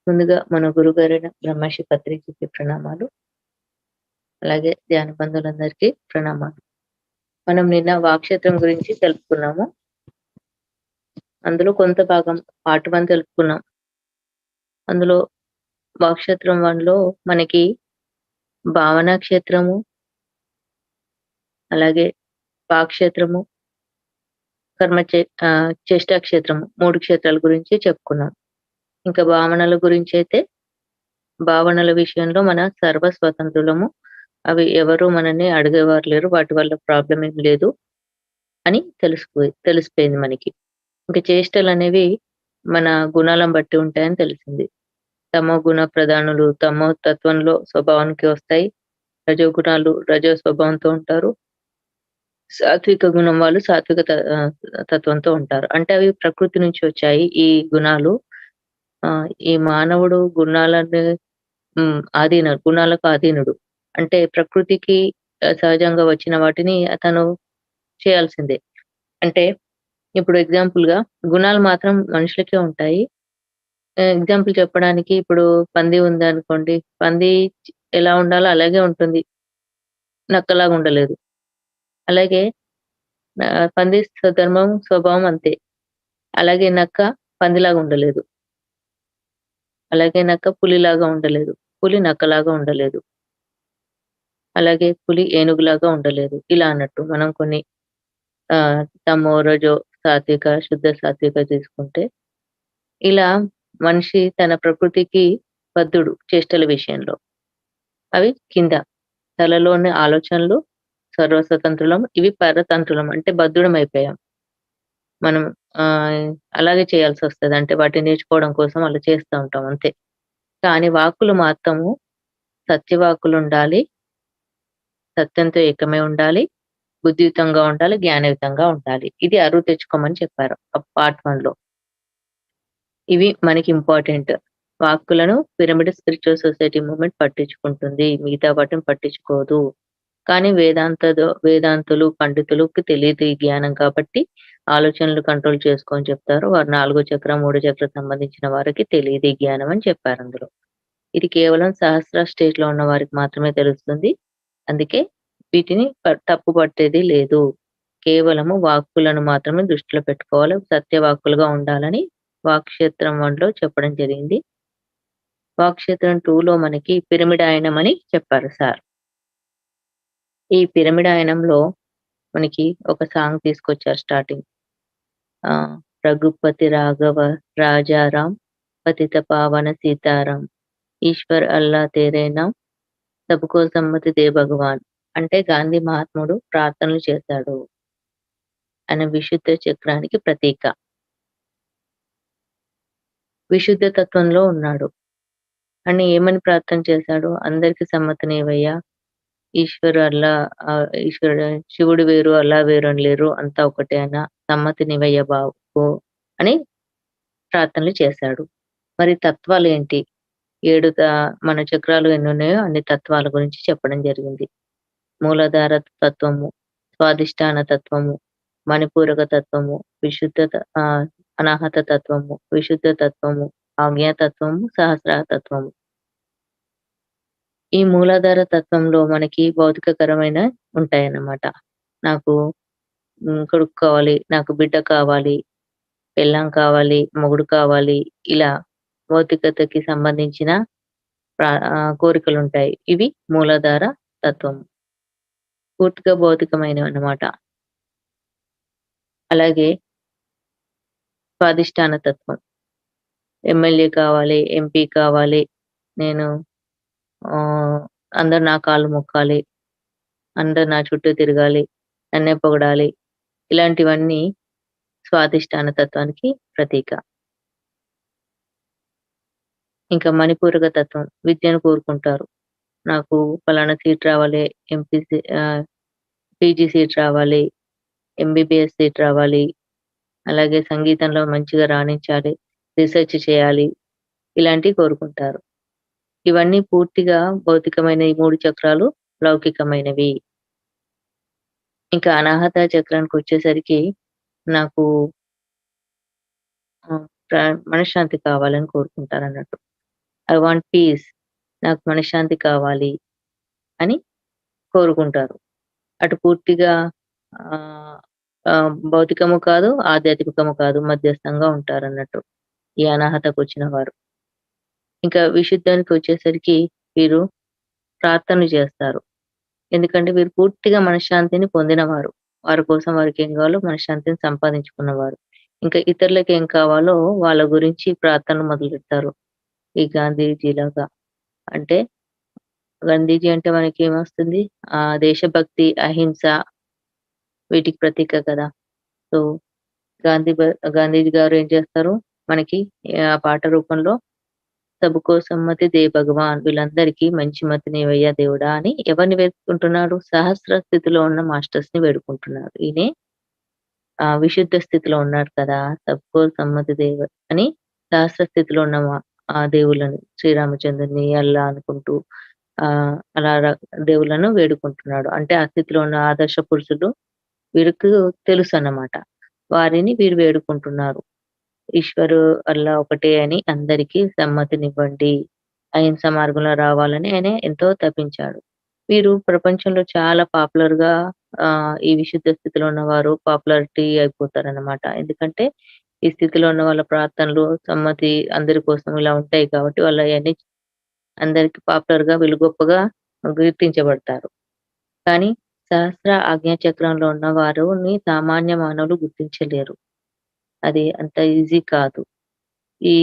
ముందుగా మన గురుగారైన బ్రహ్మర్షి పత్రిజీకి ప్రణామాలు. అలాగే ధ్యాన బంధువులందరికీ ప్రణామాలు. మనం నిన్న వాక్క్షేత్రం గురించి తెలుపుకున్నాము. అందులో కొంత భాగం పార్ట్ 1 తెలుపుకున్నాం. అందులో వాక్క్షేత్రం 1లో మనకి భావనా క్షేత్రము, అలాగే వాక్క్షేత్రము, చేష్టా క్షేత్రము 3 క్షేత్రాల గురించి చెప్పుకున్నాం. ఇంకా భావనల గురించైతే భావనల విషయంలో మన సర్వ స్వతంత్రులము. అవి ఎవరు మనల్ని అడిగేవారు లేరు. వాటి వల్ల ప్రాబ్లమ్ ఏం లేదు అని తెలిసిపోయింది మనకి. ఇంక చేష్టలనేవి మన గుణాలను బట్టి ఉంటాయని తెలిసింది. తమో గుణ ప్రధానులు తమో తత్వంలో స్వభావానికి వస్తాయి. రజో గుణాలు రజో స్వభావంతో ఉంటారు. సాత్విక గుణం వాళ్ళు తత్వంతో ఉంటారు. అంటే అవి ప్రకృతి నుంచి వచ్చాయి ఈ గుణాలు. ఈ మానవుడు గుణాలకు ఆధీనుడు. అంటే ప్రకృతికి సహజంగా వచ్చిన వాటిని అతను చేయాల్సిందే. అంటే ఇప్పుడు ఎగ్జాంపుల్‌గా గుణాలు మాత్రం మనుషులకే ఉంటాయి. ఎగ్జాంపుల్ చెప్పడానికి ఇప్పుడు పంది ఉందనుకోండి. పంది ఎలా ఉండాలో అలాగే ఉంటుంది. నక్కలాగా ఉండలేదు. అలాగే పంది స్వభావం అంతే. అలాగే నక్క పందిలాగా ఉండలేదు. అలాగే నక్క పులిలాగా ఉండలేదు. పులి నక్కలాగా ఉండలేదు. అలాగే పులి ఏనుగులాగా ఉండలేదు. ఇలా అన్నట్టు మనం కొన్ని తమో, రజో, సాత్విక, శుద్ధ సాత్విక తీసుకుంటే ఇలా మనిషి తన ప్రకృతికి బద్ధుడు చేష్టల విషయంలో. అవి కింద తలలోని ఆలోచనలు సర్వస్వతంత్రులం. ఇవి పరతంత్రులం. అంటే బద్ధుడమైపోయాం. మనం అలాగే చేయాల్సొస్తది. అంటే వాటిని నేర్చుకోవడం కోసం అలా చేస్తా ఉంటాం అంతే. కానీ వాక్కులు మాత్రము సత్యవాక్కులుండాలి. సత్యంతో ఏకమై ఉండాలి. బుద్ధియుతంగా ఉండాలి. జ్ఞానయుతంగా ఉండాలి. ఇది అరువు తెచ్చుకోమని చెప్పారు. పార్ట్ 1లో. ఇవి మనకి ఇంపార్టెంట్. వాక్కులను పిరమిడ్ స్పిరిచ్యువల్ సొసైటీ మూవ్‌మెంట్ పట్టించుకుంటుంది. మిగతా వాటిని పట్టించుకోదు. కానీ వేదాంతులు, పండితులుకి తెలీదు ఈ జ్ఞానం కాబట్టి ఆలోచనలు కంట్రోల్ చేసుకో అని చెప్తారు. వారు 4 చక్రం, 3 చక్రం సంబంధించిన వారికి తెలీదు ఈ జ్ఞానం అని చెప్పారందులో. ఇది కేవలం సహస్ర స్టేట్‌లో ఉన్న వారికి మాత్రమే తెలుస్తుంది. అందుకే వీటిని తప్పు పట్టేది లేదు. కేవలము వాక్కులను మాత్రమే దృష్టిలో పెట్టుకోవాలి. సత్యవాక్కులుగా ఉండాలని వాక్క్షేత్రం 1లో చెప్పడం జరిగింది. వాక్క్షేత్రం 2లో మనకి పిరమిడ్ ఆయనం అని చెప్పారు సార్. ఈ పిరమిడ్ ఆయనంలో మనకి ఒక సాంగ్ తీసుకొచ్చారు స్టార్టింగ్. 'రఘుపతి రాఘవ రాజారాం పతిత పావన సీతారాం ఈశ్వర్ అల్లా తేరే నామ్ సబ్‌కో సమ్మతి దే భగవాన్' అంటే గాంధీ మహాత్ముడు ప్రార్థనలు చేశాడు అనే విశుద్ధ చక్రానికి ప్రతీక. విశుద్ధ తత్వంలో ఉన్నాడు. అని ఏమని ప్రార్థన చేశాడు? అందరికి సమ్మతినివయ్యా. ఈశ్వరుడు శివుడు వేరు, అల్లా వేరు అని లేరు. అంతా ఒకటే సమ్మతినివయ్య బాబు అని ప్రార్థనలు చేశాడు. మరి తత్వాలేంటి? 7 మన చక్రాలు ఎన్నున్నాయో అన్ని తత్వాల గురించి చెప్పడం జరిగింది. మూలాధార తత్వము, స్వాధిష్టాన తత్వము, మణిపూరక తత్వము, అనాహత తత్వము, విశుద్ధ తత్వము, ఆజ్ఞా తత్వము, సహస్రార తత్వము. ఈ మూలాధార తత్వంలో మనకి భౌతికకరమైన ఉంటాయన్నమాట. నాకు కొడుకు కావాలి, నాకు బిడ్డ కావాలి, పెళ్ళాం కావాలి, మొగుడు కావాలి, ఇలా భౌతికతకి సంబంధించిన కోరికలుంటాయి. ఇవి మూలాధార తత్వం. పూర్తిగా భౌతికమైనవన్నమాట. అలాగే స్వాధిష్టాన తత్వం. ఎమ్మెల్యే కావాలి, ఎంపీ కావాలి, నేను అందరూ నా కాళ్ళు మొక్కాలి, అందరూ నా చుట్టూ తిరగాలి, నన్నే పొగడాలి. ఇలాంటివన్నీ స్వాధిష్టాన తత్వానికి ప్రతీక. ఇంకా మణిపూరక తత్వం విద్యను కోరుకుంటారు. నాకు పలానా సీట్ రావాలి, పీజీ సీట్ రావాలి, ఎంబీబీఎస్ సీట్ రావాలి, అలాగే సంగీతంలో మంచిగా రాణించాలి, రీసెర్చ్ చేయాలి, ఇలాంటివి కోరుకుంటారు. ఇవన్నీ పూర్తిగా భౌతికమైన ఈ 3 చక్రాలు లౌకికమైనవి. ఇంకా అనాహత చక్రానికొచ్చేసరికి నాకు మనశ్శాంతి కావాలని కోరుకుంటారన్నట్టు. I want peace. నాకు మనశ్శాంతి కావాలి అని కోరుకుంటారు. అటు పూర్తిగా ఆహ్, భౌతికము కాదు, ఆధ్యాత్మికము కాదు. మధ్యస్థంగా ఉంటారన్నట్టు. ఈ అనాహతకొచ్చిన వారు. ఇంకా విశుద్ధానికొచ్చేసరికి వీరు ప్రార్థనలు చేస్తారు. ఎందుకంటే వీరు పూర్తిగా మనశ్శాంతిని పొందినవారు. వారి కోసం వారికేం కావాలో మనశ్శాంతిని సంపాదించుకున్నవారు. ఇంకా ఇతరులకేం కావాలో వాళ్ళ గురించి ప్రార్థనలు మొదలుపెడతారు. ఈ గాంధీజీలాగా. అంటే గాంధీజీ అంటే మనకేమొస్తుంది? దేశభక్తి, అహింస వీటికి ప్రతీక కదా! సో, గాంధీ బ గాంధీజీ గారు ఏం చేస్తారు? మనకి పాట రూపంలో 'సబ్‌కో సమ్మతి దే భగవాన్' వీళ్ళందరికీ మంచి మతినివయ్యా దేవుడా అని ఎవరిని వేడుకుంటున్నాడు? సహస్ర స్థితిలో ఉన్న మాస్టర్స్‌ని వేడుకుంటున్నాడు. ఈయనే విశుద్ధ స్థితిలో ఉన్నాడు కదా! 'సబ్‌కో సమ్మతి దేవ' అని సహస్ర స్థితిలో ఉన్న దేవుళ్ళని శ్రీరామచంద్రుని, అల్లా అనుకుంటూ అలా దేవుళ్ళను వేడుకుంటున్నాడు. అంటే ఆ స్థితిలో ఉన్న ఆదర్శ పురుషులు వీరికి తెలుసన్నమాట. వారిని వీరు వేడుకుంటున్నారు. ఈశ్వరు అల్లా ఒకటే అని అందరికీ సమ్మతినివ్వండి. అహింస మార్గంలో రావాలని ఆయన ఎంతో తపించాడు. వీరు ప్రపంచంలో చాలా పాపులర్‌గా ఈ విశుద్ధ స్థితిలో ఉన్నవారు పాపులారిటీ అయిపోతారనమాట. ఎందుకంటే ఈ స్థితిలో ఉన్న వాళ్ళ ప్రార్థనలు, సమ్మతి అందరి కోసం ఇలా ఉంటాయి కాబట్టి వాళ్ళయన్నీ అందరికి పాపులర్‌గా వీళ్ళు గొప్పగా గుర్తించబడతారు. కానీ సహస్ర ఆజ్ఞా చక్రంలో ఉన్న వారిని సామాన్య మానవులు గుర్తించలేరు. అది అంత ఈజీ కాదు. ఈ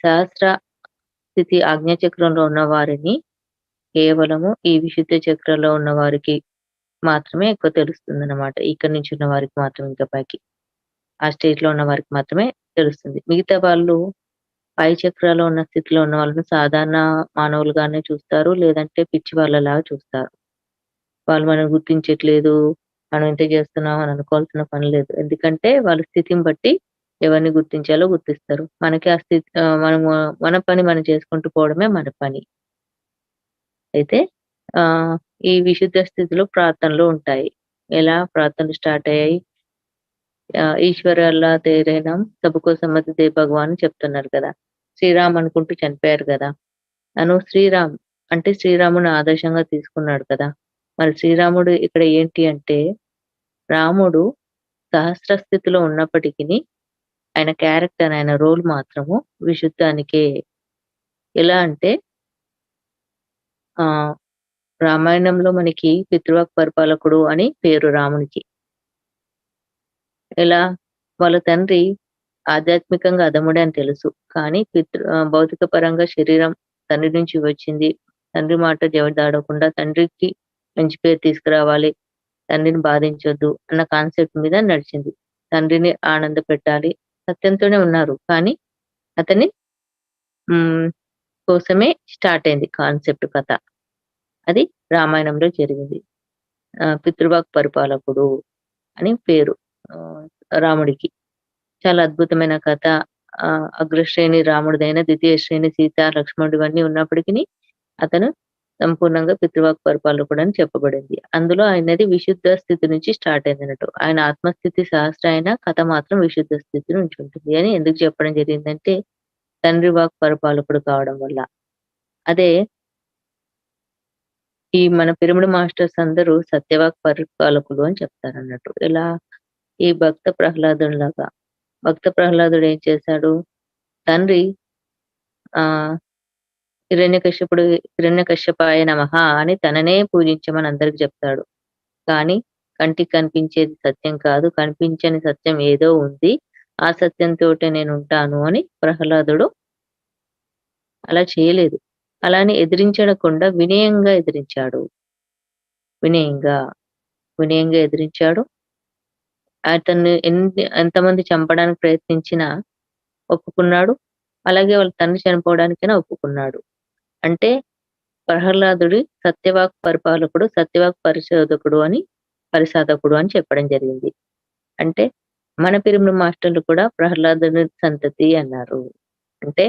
సహస్ర స్థితి ఆజ్ఞా చక్రంలో ఉన్న వారిని కేవలము ఈ విశుద్ధ చక్రంలో ఉన్న వారికి మాత్రమే ఎక్కువ తెలుస్తుందన్నమాట. ఇక్కడి నుంచి ఉన్న వారికి మాత్రం ఇంకా పైకి. ఆ స్టేట్‌లో ఉన్న వారికి మాత్రమే తెలుస్తుంది. మిగతా వాళ్ళు పై చక్రాలో ఉన్న స్థితిలో ఉన్న వాళ్ళని సాధారణ మానవులుగానే చూస్తారు. లేదంటే పిచ్చి వాళ్ళలాగా చూస్తారు. వాళ్ళు మనల్ని గుర్తించట్లేదు. మనం ఇంత చేస్తున్నాం అని అనుకోవాల్సిన పని లేదు. ఎందుకంటే వాళ్ళ స్థితిని బట్టి ఎవరిని గుర్తించాలో గుర్తిస్తారు. మనకి ఆ స్థితి మనము మన పని మనం చేసుకుంటూ పోవడమే మన పని. అయితే ఆహ్, ఈ విశుద్ధ స్థితిలో ప్రార్థనలు ఉంటాయి. ఎలా ప్రార్థనలు స్టార్ట్ అయ్యాయి? ఈశ్వర్ అల్లా తేరే నామ్ సబ్‌కో సమ్మతి దే భగవాన్ అని చెప్తున్నారు కదా! శ్రీరామ్ అనుకుంటూ చనిపోయారు కదా! తను శ్రీరామ్ అంటే శ్రీరాముని ఆదర్శంగా తీసుకున్నాడు కదా! మరి శ్రీరాముడు ఇక్కడ ఏంటి అంటే, రాముడు సహస్ర స్థితిలో ఉన్నప్పటికిని ఆయన క్యారెక్టర్, ఆయన రోల్ మాత్రము విశుద్ధానికే. ఎలా అంటే ఆహ్, రామాయణంలో మనకి పితృవాక్ పరిపాలకుడు అని పేరు రామునికి. ఎలా వాళ్ళ తండ్రి ఆధ్యాత్మికంగా అధముడే అని తెలుసు. కానీ భౌతిక పరంగా శరీరం తండ్రి నుంచి వచ్చింది. తండ్రి మాట జవదాడకుండా తండ్రికి మంచి పేరు తీసుకురావాలి. తండ్రిని బాధించొద్దు అన్న కాన్సెప్ట్ మీద నడిచింది. తండ్రిని ఆనందపెట్టాలి. సత్యంతోనే ఉన్నారు. కానీ అతని హ్మ్. కోసమే స్టార్ట్ అయింది కాన్సెప్ట్ కథ. అది రామాయణంలో జరిగింది. పితృవాక్ పరిపాలకుడు అని పేరు రాముడికి. చాలా అద్భుతమైన కథ. అగ్రశ్రేణి రాముడిదైన, ద్వితీయ శ్రేణి సీత, లక్ష్మణుడు ఇవన్నీ ఉన్నప్పటికిని అతను సంపూర్ణంగా పితృవాక్ పరిపాలకుడని చెప్పబడింది. అందులో ఆయనది విశుద్ధ స్థితి నుంచి స్టార్ట్ అయిందన్నట్టు. ఆయన ఆత్మస్థితి సహస్ర అయినా కథ మాత్రం విశుద్ధ స్థితి నుంచి ఉంటుంది అని ఎందుకు చెప్పడం జరిగిందంటే, తండ్రి వాక్ పరిపాలకుడు కావడం వల్ల. అదే ఈ మన పిరమిడ్ మాస్టర్స్ అందరూ సత్యవాక్ పరిపాలకులు అని చెప్తారన్నట్టు. ఇలా ఈ భక్త ప్రహ్లాదునిలాగా. భక్త ప్రహ్లాదుడు ఏం చేశాడు? తండ్రి ఆహ్, హిరణ్యకశ్యపాయ నమః అని తననే పూజించమని అందరికి చెప్తాడు. కానీ కంటికి కనిపించేది సత్యం కాదు. కనిపించని సత్యం ఏదో ఉంది. ఆ సత్యంతోటే నేనుంటాను అని ప్రహ్లాదుడు అలా చేయలేదు. అలా అని ఎదిరించడకుండా వినయంగా ఎదిరించాడు. వినయంగా, వినయంగా ఎదిరించాడు. అతన్ని ఎంతమంది చంపడానికి ప్రయత్నించినా ఒప్పుకున్నాడు. అలాగే వాళ్ళ తండ్రి చనిపోవడానికైనా ఒప్పుకున్నాడు. అంటే ప్రహ్లాదుడి సత్యవాక్ పరిపాలకుడు, సత్యవాక్ పరిసాధకుడు అని చెప్పడం జరిగింది. అంటే మన పిరమిడ్ మాస్టర్లు కూడా ప్రహ్లాదుని సంతతి అన్నారు. అంటే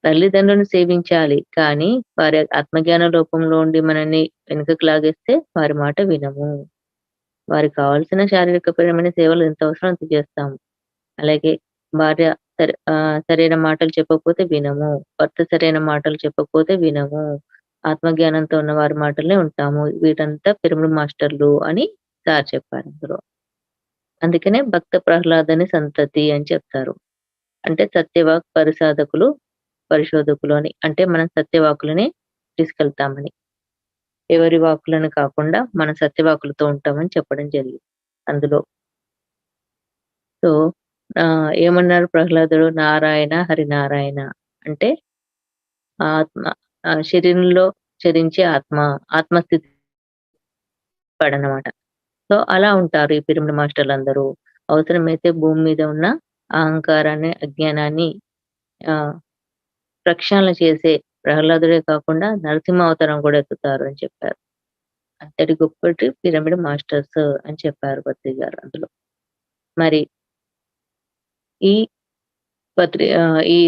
తల్లిదండ్రులను సేవించాలి. కానీ వారి ఆత్మజ్ఞాన లోపంలో ఉండి మనల్ని వెనుకకు లాగేస్తే వారి మాట వినము. వారికి కావాల్సిన శారీరకపరమైన సేవలు ఎంత అవసరమో అంత చేస్తాము. అలాగే భార్య సరైన మాటలు చెప్పకపోతే వినము. భర్త సరైన మాటలు చెప్పకపోతే వినము. ఆత్మజ్ఞానంతో ఉన్న వారి మాటలనే ఉంటాము. వీరంతా పిరమిడ్ మాస్టర్లు అని సార్ చెప్పారు అందులో. అందుకనే భక్త ప్రహ్లాదని సంతతి అని చెప్తారు. అంటే సత్యవాక్ పరిసాధకులు, పరిశోధకులు అని. అంటే మనం సత్యవాకులనే తీసుకెళ్తామని. ఎవరి వాక్కులను కాకుండా మన సత్యవాకులతో ఉంటామని చెప్పడం జరిగింది అందులో. సో, ఏమన్నారు ప్రహ్లాదుడు? నారాయణ హరినారాయణ అంటే ఆత్మ శరీరంలో చరించే ఆత్మ, ఆత్మస్థితి పడనమాట. సో, అలా ఉంటారు ఈ పిరమిడ్ మాస్టర్‌లందరూ. అవసరమైతే భూమి మీద ఉన్న అహంకారాన్ని, అజ్ఞానాన్ని ఆహ్, ప్రక్షాళన చేసే ప్రహ్లాదుడే కాకుండా నరసింహ అవతారం కూడా ఎత్తుతారు అని చెప్పారు. అంతటి గొప్పటి పిరమిడ్ మాస్టర్స్ అని చెప్పారు పత్రి గారు అందులో. మరి ఈ ఈ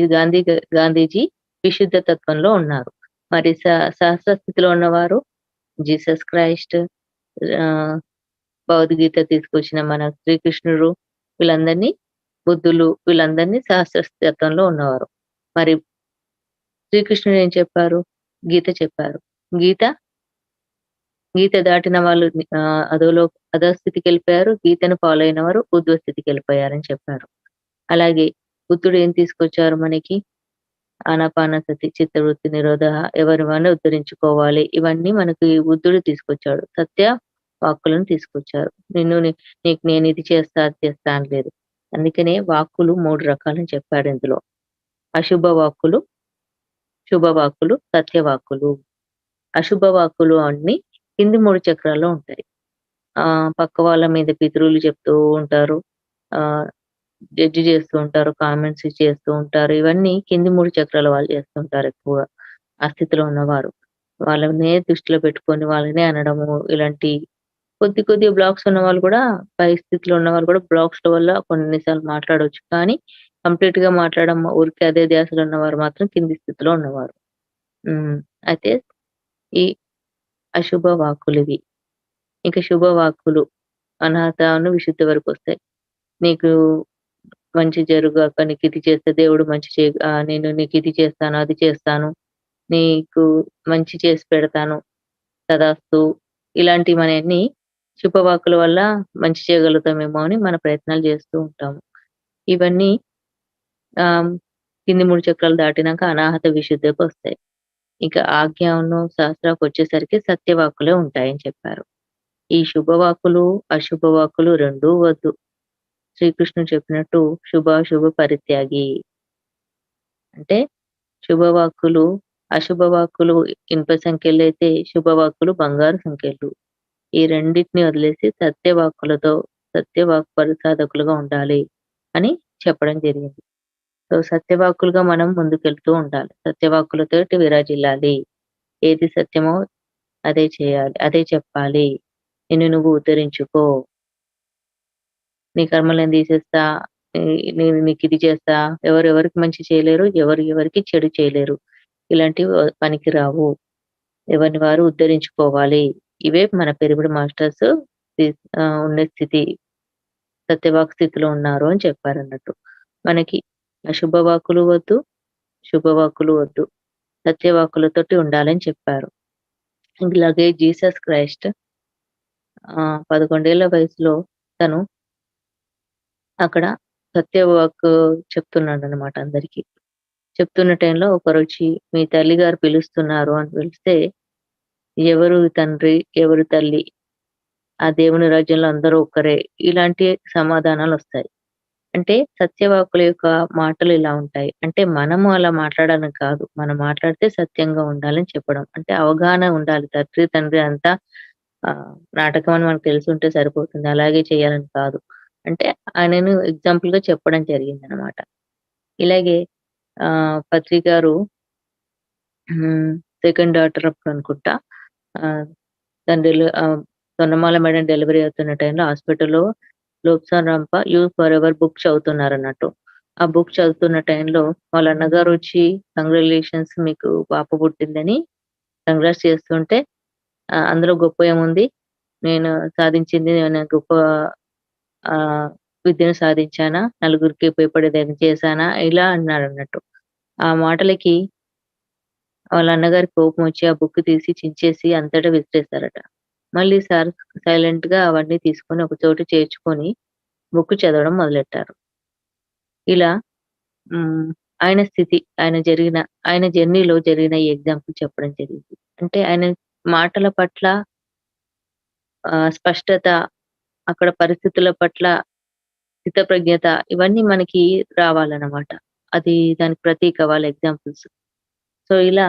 గాంధీజీ విశుద్ధ తత్వంలో ఉన్నారు. మరి సహస్ర స్థితిలో ఉన్నవారు జీసస్ క్రైస్ట్, ఆహ్, భగవద్గీత తీసుకొచ్చిన మన శ్రీకృష్ణుడు వీళ్ళందరినీ బుద్ధులు వీళ్ళందరినీ సహస్ర తత్వంలో ఉన్నవారు. మరి శ్రీకృష్ణుడు ఏం చెప్పారు? గీత చెప్పారు. గీత, గీత దాటిన వాళ్ళు అధోస్థితికెళ్ళిపోయారు. గీతను ఫాలో అయిన వారు ఊర్ధ్వ స్థితికెళ్ళిపోయారని చెప్పారు. అలాగే బుద్ధుడు ఏం తీసుకొచ్చారు మనకి? ఆనాపానసతి, చిత్తవృత్తి నిరోధః, ఎవరి వారిని ఉద్ధరించుకోవాలి. ఇవన్నీ మనకి బుద్ధుడు తీసుకొచ్చాడు. సత్య వాక్కులను తీసుకొచ్చారు. నీకు నేను ఇది చేస్తా, అది చేస్తా అనలేదు. అందుకనే వాక్కులు 3 రకాలని చెప్పాడు ఇందులో. అశుభ వాక్కులు, శుభ వాక్కులు, సత్య వాక్కులు. అశుభ వాక్కులు అన్నీ కింది 3 చక్రాల్లో ఉంటాయి. పక్క వాళ్ళ మీద పితరులు చెప్తూ ఉంటారు. ఆహ్, జడ్జ్ చేస్తూ ఉంటారు. కామెంట్స్ చేస్తూ ఉంటారు. ఇవన్నీ కింది 3 చక్రాల వాళ్ళు చేస్తుంటారు ఎక్కువగా. ఆ స్థితిలో ఉన్నవారు. వాళ్ళనే దృష్టిలో పెట్టుకొని వాళ్ళనే అనడము, ఇలాంటి కొద్దిగా బ్లాక్స్ ఉన్నవాళ్ళు కూడా పై స్థితిలో ఉన్నవాళ్ళు కూడా బ్లాక్స్‌ల వల్ల కొన్ని సార్లు మాట్లాడొచ్చు. కానీ కంప్లీట్‌గా మాట్లాడడం ఊరికే అదే ధ్యాసలో ఉన్నవారు మాత్రం కింది స్థితిలో ఉన్నవారు. హ్మ్. అయితే ఈ అశుభ వాక్కులివి. ఇక శుభ వాక్కులు అనాథను విశుద్ధి వరకొస్తాయి. నీకు మంచి జరుగాక, నీకిది చేస్తే దేవుడు మంచి నేను నీకిది చేస్తాను, అది చేస్తాను. నీకు మంచి చేసి పెడతాను. తదాస్తు. ఇలాంటివన్నీ శుభవాక్కుల వల్ల మంచి చేయగలుగుతామేమో అని మన ప్రయత్నాలు చేస్తూ ఉంటాము. ఇవన్నీ ఆహ్, కింది 3 చక్రాలు దాటినాక అనాహత విశుద్ధికొస్తాయి. ఇక ఆజ్ఞను సహస్రాకొచ్చేసరికి సత్యవాక్కులే ఉంటాయని చెప్పారు. ఈ శుభవాక్కులు, అశుభవాక్కులు రెండూ వద్దు. శ్రీకృష్ణుడు చెప్పినట్టు శుభాశుభ పరిత్యాగి. అంటే శుభవాక్కులు, అశుభవాక్కులు ఇనుప సంకెళ్ళైతే శుభవాక్కులు బంగారు సంకెళ్ళు. ఈ రెండిటిని వదిలేసి సత్యవాక్కులతో సత్యవాక్ పరిసాధకులుగా ఉండాలి అని చెప్పడం జరిగింది. సో, సత్యవాక్కులుగా మనం ముందుకెళ్తూ ఉండాలి. సత్యవాక్కులతోటి విరాజిల్లాలి. ఏది సత్యమో అదే చేయాలి. అదే చెప్పాలి. నిన్ను నువ్వు ఉద్ధరించుకో. నీ కర్మలు నేను తీసేస్తా. నేను నీకిది చేస్తా. ఎవరెవరికి మంచి చేయలేరు. ఎవరు ఎవరికి చెడు చేయలేరు. ఇలాంటివి పనికిరావు. ఎవరిని వారు ఉద్ధరించుకోవాలి. ఇవే మన పిరమిడ్ మాస్టర్స్ ఉండే స్థితి. సత్యవాక్ స్థితిలో ఉన్నారు అని చెప్పారన్నట్టు. మనకి అశుభవాక్కులు వద్దు, శుభవాక్కులు వద్దు. సత్యవాక్కులతోటి ఉండాలని చెప్పారు. ఇలాగే జీసస్ క్రైస్ట్ 11 ఏళ్ల వయసులో తను అక్కడ సత్యవాక్ చెప్తున్నాడన్నమాట అందరికి. చెప్తున్న టైంలో ఒకరొచ్చి మీ తల్లిగారు పిలుస్తున్నారు అని పిలిస్తే, ఎవరు తండ్రి? ఎవరు తల్లి? ఆ దేవుని రాజ్యంలో అందరూ ఒక్కరే. ఇలాంటి సమాధానాలొస్తాయి. అంటే సత్యవాకుల యొక్క మాటలు ఇలా ఉంటాయి. అంటే మనము అలా మాట్లాడాలని కాదు. మనం మాట్లాడితే సత్యంగా ఉండాలని చెప్పడం. అంటే అవగాహన ఉండాలి. తండ్రి అంతా నాటకం అని మనకు తెలిసుంటే సరిపోతుంది. అలాగే చేయాలని కాదు. అంటే ఆయనను ఎగ్జాంపుల్‌గా చెప్పడం జరిగిందనమాట. ఇలాగే పత్రి గారు హ్మ్. సెకండ్ డాటర్ అప్పుడనుకుంటా. ఆహ్, తను తొండమాల మేడం డెలివరీ అవుతున్న టైంలో హాస్పిటల్‌లో 'Lobsang Rampa you forever' book చదువుతున్నారన్నట్టు. ఆ బుక్ చదువుతున్న టైంలో వాళ్ళ అన్నగారొచ్చి కంగ్రాచ్యులేషన్స్ మీకు పాప పుట్టిందని కంగ్రాట్స్ చేస్తుంటే అందులో గొప్ప ఏముంది? నేను సాధించింది నేను గొప్ప ఆహ్, విద్యను సాధించానా? నలుగురికి ఉపయోగపడేదని చేశానా? ఇలా అన్నాడన్నట్టు. ఆ మాటలకి వాళ్ళ అన్నగారికి కోపమొచ్చి ఆ బుక్ తీసి చించేసి అంతటా విసిరేసారట. మళ్ళీ సార్ సైలెంట్‌గా అవన్నీ తీసుకొని ఒక చోట చేర్చుకొని బుక్ చదవడం మొదలెట్టారు. ఇలా హ్మ్. ఆయన స్థితి, ఆయన జర్నీలో జరిగిన ఈ ఎగ్జాంపుల్ చెప్పడం జరిగింది. అంటే ఆయన మాటల పట్ల స్పష్టత, అక్కడ పరిస్థితుల పట్ల స్థితప్రజ్ఞత ఇవన్నీ మనకి రావాలనమాట. అది దానికి ప్రతీక వాళ్ళ ఎగ్జాంపుల్స్. సో, ఇలా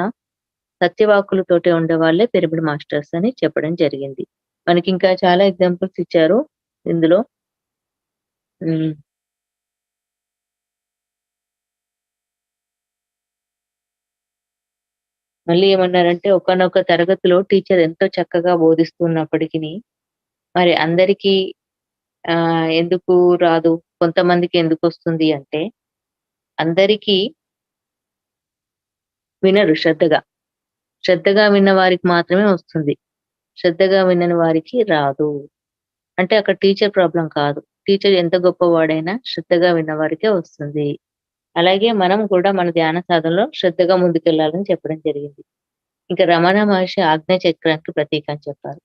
సత్యవాక్కులతోటే ఉండేవాళ్ళే పిరమిడ్ మాస్టర్స్ అని చెప్పడం జరిగింది. మనకింకా చాలా ఎగ్జాంపుల్స్ ఇచ్చారు ఇందులో. హ్మ్. మళ్ళీ ఏమన్నారంటే ఒకానొక తరగతిలో టీచర్ ఎంతో చక్కగా బోధిస్తున్నప్పటికిని మరి అందరికీ ఎందుకు రాదు? కొంతమందికి ఎందుకొస్తుంది అంటే, అందరికీ వినరు శ్రద్ధగా. శ్రద్ధగా విన్న వారికి మాత్రమే వస్తుంది. శ్రద్ధగా వినని వారికి రాదు. అంటే అక్కడ టీచర్ ప్రాబ్లమ్ కాదు. టీచర్ ఎంత గొప్పవాడైనా శ్రద్ధగా విన్నవారికే వస్తుంది. అలాగే మనం కూడా మన ధ్యాన సాధనలో శ్రద్ధగా ముందుకెళ్ళాలని చెప్పడం జరిగింది. ఇంకా రమణ మహర్షి ఆజ్ఞా చక్రానికి ప్రతీక అని చెప్పారు.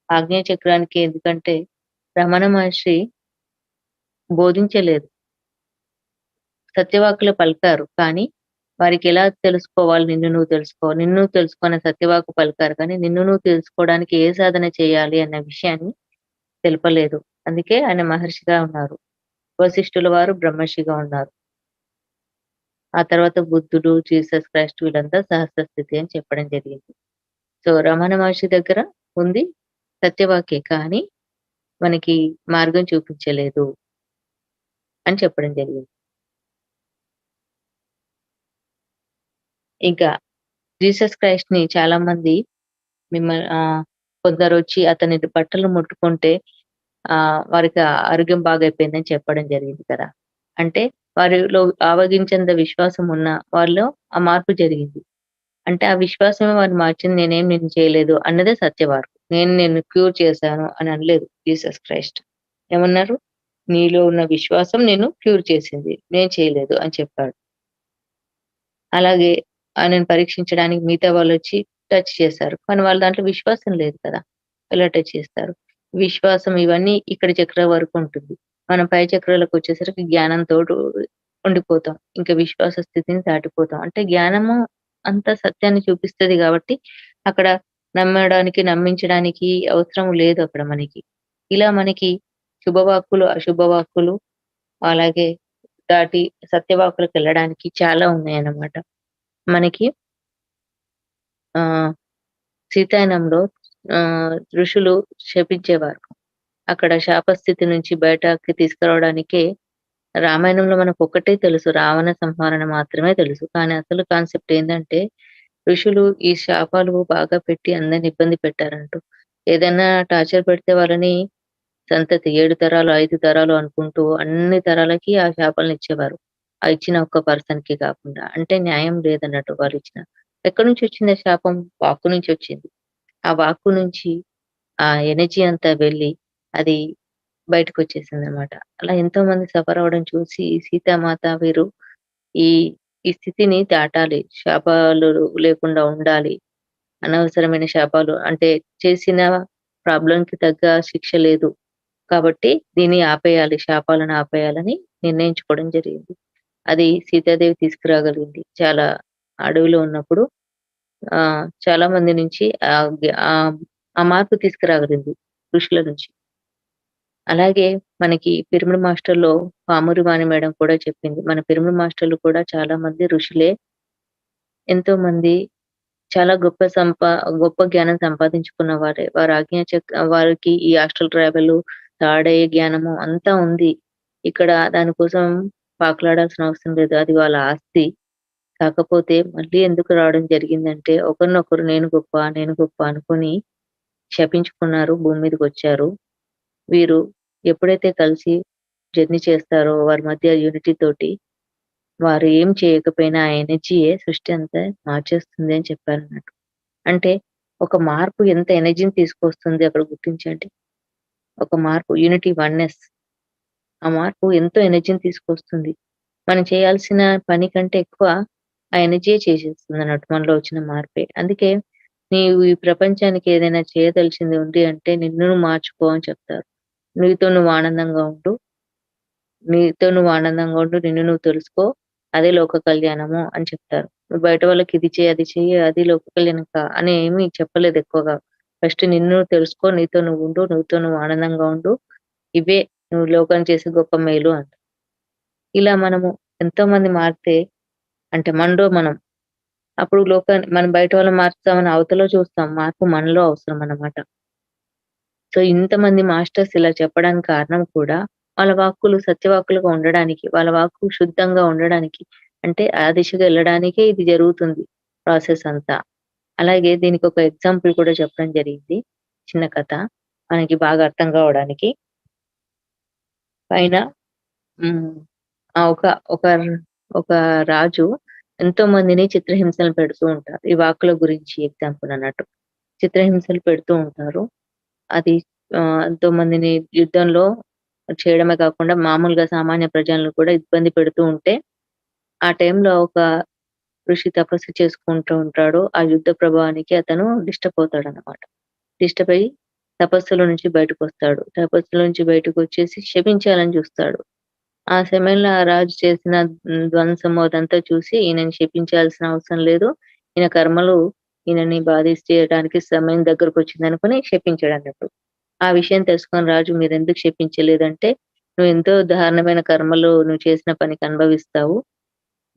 ఆజ్ఞా చక్రానికి ఎందుకంటే రమణ మహర్షి బోధించలేదు. సత్యవాక్కులు పలికారు. కానీ వారికెలా తెలుసుకోవాలి నిన్ను నువ్వు తెలుసుకో. నిన్ను నువ్వు తెలుసుకో అనే సత్యవాక్కు పలికారు కానీ, నిన్ను నువ్వు తెలుసుకోవడానికి ఏ సాధన చేయాలి అన్న విషయాన్ని తెలపలేదు. అందుకే ఆయన మహర్షిగా ఉన్నారు. వశిష్ఠుల వారు బ్రహ్మర్షిగా ఉన్నారు. ఆ తర్వాత బుద్ధుడు, జీసస్ క్రైస్ట్ వీళ్ళంతా సహస్ర స్థితి అని చెప్పడం జరిగింది. సో, రమణ మహర్షి దగ్గర ఉంది సత్యవాక్యే కానీ, మనకి మార్గం చూపించలేదు అని చెప్పడం జరిగింది. ఇంకా జీసస్ క్రైస్ట్‌ని చాలామంది కొందరొచ్చి అతని బట్టలు ముట్టుకుంటే వారికి ఆరోగ్యం బాగైపోయిందని చెప్పడం జరిగింది కదా! అంటే వారిలో ఆవగించంత విశ్వాసం ఉన్న వారిలో ఆ మార్పు జరిగింది. అంటే ఆ విశ్వాసమే వారిని మార్చింది. నేనేం నిన్ను చేయలేదు అన్నదే సత్యవాక్కు. నేను నిన్ను క్యూర్ చేశాను అని అనలేదు జీసస్ క్రైస్ట్. ఏమన్నారు? నీలో ఉన్న విశ్వాసం నిన్ను క్యూర్ చేసింది. నేను చేయలేదు అని చెప్పాడు. అలాగే ఆయనను పరీక్షించడానికి మిగతా వాళ్ళొచ్చి టచ్ చేశారు. కానీ వాళ్ళ దాంట్లో విశ్వాసం లేదు కదా! ఎలా టచ్ చేస్తారు? విశ్వాసం ఇవన్నీ ఇక్కడ చక్రం వరకు ఉంటుంది. మనం పై చక్రాలకొచ్చేసరికి జ్ఞానంతోటి ఉండిపోతాం. ఇంకా విశ్వాస స్థితిని దాటిపోతాం. అంటే జ్ఞానము అంత సత్యాన్ని చూపిస్తది గాబట్టి, అక్కడ నమ్మడానికి, నమ్మించడానికి అవసరం లేదు అక్కడ మనకి. ఇలా మనకి శుభవాక్కులు, అశుభవాక్కులు అలాగే దాటి సత్యవాక్కులకెళ్ళడానికి చాలా ఉన్నాయన్నమాట. మనకి ఆహ్, సీతాయనంలో ఋషులు శపించేవారు. అక్కడ శాపస్థితి నుంచి బయటకి తీసుకురావడానికే రామాయణంలో మనకొక్కటే తెలుసు. రావణ సంహరణ మాత్రమే తెలుసు. కానీ అసలు కాన్సెప్ట్ ఏందంటే, ఋషులు ఈ శాపాలు బాగా పెట్టి అందరిని ఇబ్బంది పెట్టారంటూ. ఏదైనా టార్చర్ పెడితే వాళ్ళని సంతతి 7 తరాలు, 5 తరాలు అనుకుంటూ అన్ని తరాలకి ఆ శాపాలనిచ్చేవారు. ఆ ఇచ్చిన ఒక్క పర్సన్‌కి కాకుండా. అంటే న్యాయం లేదన్నట్టు వాళ్ళిచ్చిన. ఎక్కడి నుంచొచ్చింది ఆ శాపం? వాక్కు నుంచొచ్చింది. ఆ వాక్కు నుంచి ఆ ఎనర్జీ అంతా వెళ్ళి అది బయటకొచ్చేసిందనమాట. అలా ఎంతోమంది సఫర్ అవ్వడం చూసి సీతామాత వీరు ఈ ఈ స్థితిని దాటాలి. శాపాలు లేకుండా ఉండాలి. అనవసరమైన శాపాలు అంటే చేసిన ప్రాబ్లమ్‌కి తగ్గ శిక్ష లేదు. కాబట్టి దీన్ని ఆపేయాలి. శాపాలను ఆపేయాలని నిర్ణయించుకోవడం జరిగింది. అది సీతాదేవి తీసుకురాగలిగింది. చాలా అడవిలో ఉన్నప్పుడు చాలా మంది నుంచి ఆ మార్పు తీసుకురాగలిగింది ఋషుల నుంచి. అలాగే మనకి పిరమిడ్ మాస్టర్‌లో పామూరి వాణి మేడం కూడా చెప్పింది. మన పిరమిడ్ మాస్టర్‌లు కూడా చాలా మంది ఋషులే. ఎంతోమంది చాలా గొప్ప జ్ఞానం సంపాదించుకున్న వారే. వారికి ఈ ఆస్ట్రల్ ట్రావెలు, థర్డ్ ఐ జ్ఞానము అంతా ఉంది. ఇక్కడ దానికోసం పాకులాడాల్సిన అవసరం లేదు. అది వాళ్ళ ఆస్తి. కాకపోతే మళ్ళీ ఎందుకు రావడం జరిగిందంటే ఒకరినొకరు నేను గొప్ప అనుకోని శపించుకున్నారు. భూమి మీదకొచ్చారు. వీరు ఎప్పుడైతే కలిసి జర్నీ చేస్తారో వారి మధ్య యూనిటీ తోటి వారు ఏం చేయకపోయినా ఆ ఎనర్జీయే సృష్టి అంతా మార్చేస్తుంది అని చెప్పారన్నట్టు. అంటే ఒక మార్పు ఎంత ఎనర్జీని తీసుకొస్తుంది అక్కడ గుర్తించండి. ఒక మార్పు యూనిటీ, వన్నెస్ ఆ మార్పు ఎంతో ఎనర్జీని తీసుకొస్తుంది. మనం చేయాల్సిన పని కంటే ఎక్కువ ఆ ఎనర్జీయే చేసేస్తుందన్నట్టు మనలో వచ్చిన మార్పే. అందుకే నీవు ఈ ప్రపంచానికి ఏదైనా చేయదలిచింది ఉంది అంటే నిన్ను నువ్వు మార్చుకో అని చెప్తారు. నీతో నువ్వు ఆనందంగా ఉండు. నీతో నువ్వు ఆనందంగా ఉండు. నిన్ను నువ్వు తెలుసుకో. అదే లోక కళ్యాణము అని చెప్తారు. నువ్వు బయట వాళ్ళకి ఇది చెయ్యి, అది చెయ్యి, అది లోక కళ్యాణం అని ఏమి చెప్పలేదు ఎక్కువగా. ఫస్ట్ నిన్ను నువ్వు తెలుసుకో. నీతో నువ్వు ఉండు. నీతో నువ్వు ఆనందంగా ఉండు. ఇవే నువ్వు లోకానికి చేసే గొప్ప మేలు అంట. ఇలా మనము ఎంతోమంది మారితే అంటే మనలో మనం అప్పుడు లోకాన్ని మనం బయట వాళ్ళని మార్చుతామని అవతలో చూస్తాం. మార్పు మనలో అవసరం అన్నమాట. సో, ఇంతమంది మాస్టర్స్ ఇలా చెప్పడానికి కారణం కూడా వాళ్ళ వాక్కులు సత్యవాక్కులుగా ఉండడానికి, వాళ్ళ వాక్కు శుద్ధంగా ఉండడానికి. అంటే ఆ దిశగా ఎళ్ళడానికే ఇది జరుగుతుంది ప్రాసెస్ అంతా. అలాగే దీనికొక ఎగ్జాంపుల్ కూడా చెప్పడం జరిగింది. చిన్న కథ. మనకి బాగా అర్థం కావడానికి. పైన హ్మ్. ఆ! ఒక ఒక రాజు ఎంతో మందిని చిత్రహింసలు పెడుతూ ఉంటారు. ఈ వాక్కుల గురించి ఎగ్జాంపుల్ అన్నట్టు. చిత్రహింసలు పెడుతూ ఉంటారు. అది ఎంతో మందిని యుద్ధంలో చేయడమే కాకుండా మామూలుగా సామాన్య ప్రజలను కూడా ఇబ్బంది పెడుతూ ఉంటే, ఆ టైంలో ఒక ఋషి తపస్సు చేసుకుంటూ ఉంటాడు. ఆ యుద్ధ ప్రభావానికి అతను డిస్టర్బ్ అవుతాడనమాట. డిస్టర్బ్ అయ్యి తపస్సులో నుంచి బయటకొస్తాడు. తపస్సులో నుంచి బయటకొచ్చేసి శపించాలని చూస్తాడు. ఆ సమయంలో ఆ రాజు చేసిన ధ్వంసము అదంతా చూసి ఈయనని శపించాల్సిన అవసరం లేదు. ఈయన కర్మలు ఈయనని బాధించేయడానికి సమయం దగ్గరకొచ్చిందనుకుని శపించాడన్నట్టు. ఆ విషయం తెలుసుకొని రాజు మీరెందుకు శపించలేదంటే, "నువ్వెంతో దారుణమైన కర్మలు నువ్వు చేసిన పనికి అనుభవిస్తావు.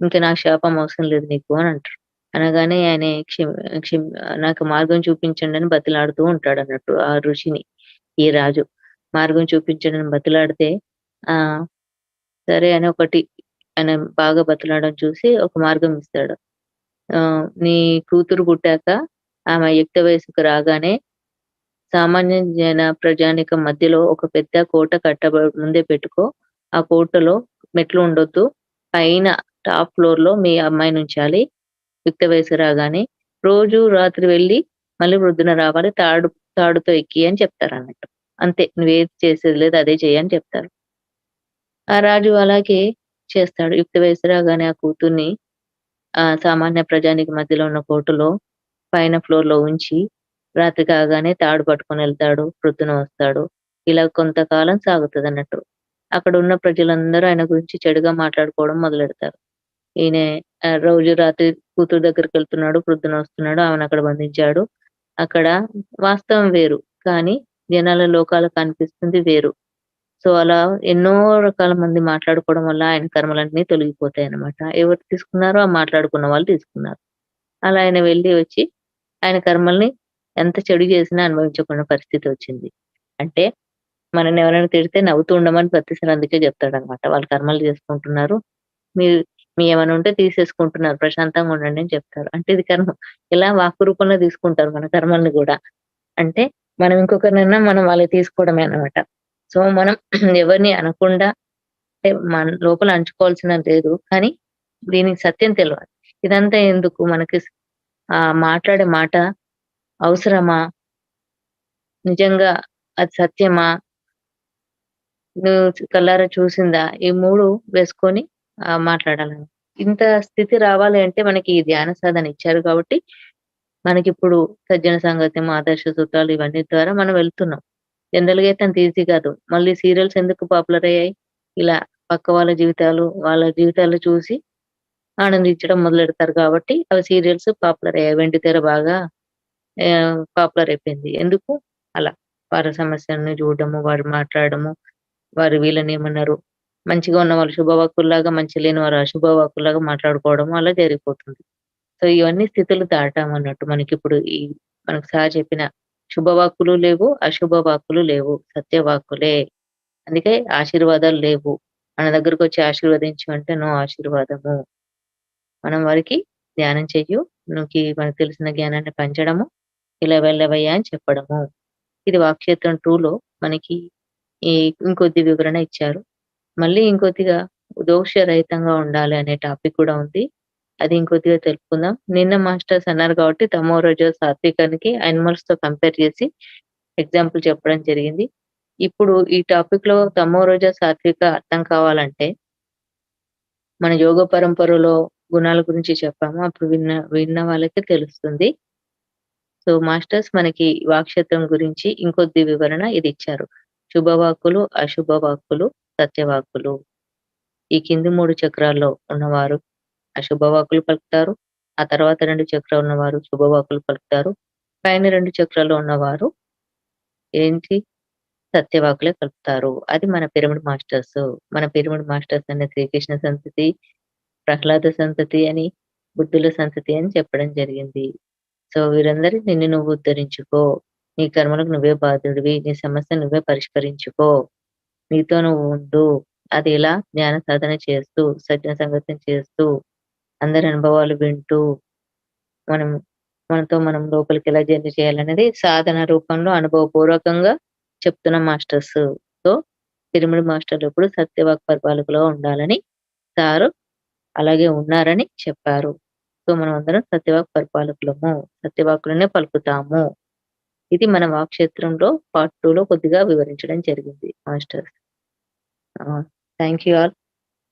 ఇంక నా శాపం అవసరం లేదు నీకు" అని అంటారు. అనగానే ఆయన క్షమ్ నాకు మార్గం చూపించండని బతిలాడుతూ ఉంటాడన్నట్టు ఆ ఋషిని ఈ రాజు. మార్గం చూపించండని బతిలాడితే ఆహ్, సరే అని ఒకటి ఆయన బాగా బతిలాడడం చూసి ఒక మార్గం ఇస్తాడు. "నీ కూతురు పుట్టాక ఆమె యుక్త వయస్సుకు రాగానే సామాన్య ప్రజానీకం మధ్యలో ఒక పెద్ద కోట ముందే పెట్టుకో. ఆ కోటలో మెట్లు ఉండొద్దు. పైన టాప్ ఫ్లోర్‌లో మీ అమ్మాయినుంచాలి. యుక్త వయస్సు రాగానే. రోజు రాత్రి వెళ్లి మళ్ళీ ప్రొద్దున రావాలి. తాడుతో ఎక్కి అని చెప్తారన్నట్టు. అంతే నువ్వేది చేసేది లేదు అదే చెయ్యి అని చెప్తారు. ఆ రాజు అలాగే చేస్తాడు. యుక్త వయస్సు రాగానే ఆ కూతుర్ని సామాన్య ప్రజానీకం మధ్యలో ఉన్న కోటలో పైన ఫ్లోర్‌లో ఉంచి, రాత్రి కాగానే తాడు పట్టుకొనెళ్తాడు. ప్రొద్దున వస్తాడు. ఇలా కొంతకాలం సాగుతదన్నట్టు. అక్కడున్న ప్రజలందరూ ఆయన గురించి చెడుగా మాట్లాడుకోవడం మొదలెడతారు. ఈయన రోజు రాత్రి కూతురు దగ్గరికెళ్తున్నాడు, ప్రొద్దున వస్తున్నాడు, ఆమెనక్కడ బంధించాడు. అక్కడ వాస్తవం వేరు. కానీ జనాల లోకాలకు కనిపిస్తుంది వేరు. సో, అలా ఎన్నో రకాల మంది మాట్లాడుకోవడం వల్ల ఆయన కర్మలన్నీ తొలగిపోతాయన్నమాట. ఎవరు తీసుకున్నారో ఆ మాట్లాడుకున్న వాళ్ళు తీసుకున్నారు. అలా ఆయన వెళ్ళి వచ్చి ఆయన కర్మల్ని ఎంత చెడు చేసినా అనుభవించకుండా పరిస్థితొచ్చింది. అంటే మనల్ని ఎవరైనా తిడితే నవ్వుతూ ఉండమని ప్రతిసారి అందుకే చెప్తాడనమాట. వాళ్ళు కర్మలు చేసుకుంటున్నారు. మీరు మీయేమైనా ఉంటే తీసేసుకుంటున్నారు. ప్రశాంతంగా ఉండండి అని చెప్తారు. అంటే ఇది కర్మ. ఇలా వాక్కు రూపంలో తీసుకుంటారు మన కర్మల్ని గూడా. అంటే మనం ఇంకొకరినన్నా మనం వాళ్ళయి తీసుకోవడమే అన్నమాట. సో, మనం ఎవరిని అనకుండా అంటే మన లోపల అంచుకోవాల్సినది లేదు. కానీ దీనికి సత్యం తెలవాలి. ఇదంతా ఎందుకు మనకి మాట్లాడే మాట అవసరమా? నిజంగా అది సత్యమా? నువ్వు కళ్ళారా చూసిందా? ఈ 3 వేసుకొని మాట్లాడాలండి. ఇంత స్థితి రావాలి అంటే మనకి ఈ ధ్యాన సాధన ఇచ్చారు కాబట్టి, మనకిప్పుడు సజ్జన సాంగత్యం, ఆదర్శ సూత్రాలు ఇవన్నీ ద్వారా మనం వెళ్తున్నాం. జనరల్‌గా అయితే అంత ఈజీ కాదు. మళ్ళీ సీరియల్స్ ఎందుకు పాపులర్ అయ్యాయి? ఇలా పక్క వాళ్ళ జీవితాలు, వాళ్ళ జీవితాలు చూసి ఆనందించడం మొదలెడతారు కాబట్టి అవి సీరియల్స్ పాపులర్ అయ్యాయి. వెండితెర బాగా పాపులర్ అయిపోయింది. ఎందుకు? అలా. వారి సమస్యలను చూడడము, వారు మాట్లాడడము, వారు వీళ్ళనేమన్నారు, మంచిగా ఉన్నవాళ్ళు శుభవాక్కుల్లాగా, మంచి లేని వారు అశుభవాక్కుల్లాగా మాట్లాడుకోవడము అలా జరిగిపోతుంది. సో, ఇవన్నీ స్థితులు దాటామన్నట్టు. మనకిప్పుడు మనకు సార్ చెప్పిన శుభవాక్కులు లేవు, అశుభ వాక్కులు లేవు. సత్యవాక్కులే. అందుకే ఆశీర్వాదాలు లేవు. మన దగ్గరకొచ్చి ఆశీర్వదించు అంటే నో ఆశీర్వాదము. మనం వారికి ధ్యానం చెయ్యు, మనకు తెలిసిన జ్ఞానాన్ని పంచడము, ఇలా వెళ్ళవయ్యా అని చెప్పడము. ఇది వాక్క్షేత్రం 2లో మనకి ఈ ఇంకొద్ది వివరణ ఇచ్చారు. మళ్ళీ ఇంకొద్దిగా దోషరహితంగా ఉండాలి అనే టాపిక్ కూడా ఉంది. అది ఇంకొద్దిగా తెలుపుకుందాం. నిన్న మాస్టర్స్ అన్నారు కాబట్టి తమో, రజో, సాత్వికానికి యానిమల్స్‌తో కంపేర్ చేసి ఎగ్జాంపుల్ చెప్పడం జరిగింది. ఇప్పుడు ఈ టాపిక్‌లో తమో రోజా సాత్విక అర్థం కావాలంటే, మన యోగ పరంపరలో గుణాల గురించి చెప్పాము. అప్పుడు విన్న వాళ్ళకి తెలుస్తుంది. సో, మాస్టర్స్ మనకి వాక్శతం గురించి ఇంకొద్ది వివరణ ఇదిచ్చారు. శుభవాక్కులు, అశుభవాక్కులు, సత్యవాక్కులు. ఈ కింది 3 చక్రాల్లో ఉన్నవారు అశుభవాక్కులు పలుకుతారు. ఆ తర్వాత 2 చక్రాలు ఉన్నవారు శుభవాక్కులు పలుకుతారు. పైన 2 చక్రాల్లో ఉన్నవారు ఏంటి సత్యవాకులే కలుపుతారు. అది మన పిరమిడ్ మాస్టర్సు. మన పిరమిడ్ మాస్టర్స్ అనే శ్రీకృష్ణ సంతతి, ప్రహ్లాద సంతతి అని, బుద్ధుల సంతతి అని చెప్పడం జరిగింది. సో, వీరందరూ నిన్ను నువ్వు ఉద్ధరించుకో. నీ కర్మలకు నువ్వే బాధ్యుడివి. నీ సమస్యను నువ్వే పరిష్కరించుకో. నీతో నువ్వు ఉండు. అది ఇలా ధ్యాన సాధన చేస్తూ, సజ్జన సంగతం చేస్తూ, అందరి అనుభవాలు వింటూ, మనం మనతో మనం లోపలికెలా జర్నీ చేయాలనేది సాధన రూపంలో అనుభవపూర్వకంగా చెప్తున్న మాస్టర్స్. సో, పిరమిడ్ మాస్టర్‌లు ఎప్పుడు సత్యవాక్ పరిపాలకులుగా ఉండాలని సారు అలాగే ఉన్నారని చెప్పారు. సో, మనమందరం సత్యవాక్ పరిపాలకులము. సత్యవాకులనే పలుకుతాము. ఇది మన వాక్క్షేత్రంలో పార్ట్ 2లో కొద్దిగా వివరించడం జరిగింది మాస్టర్స్. Thank you all.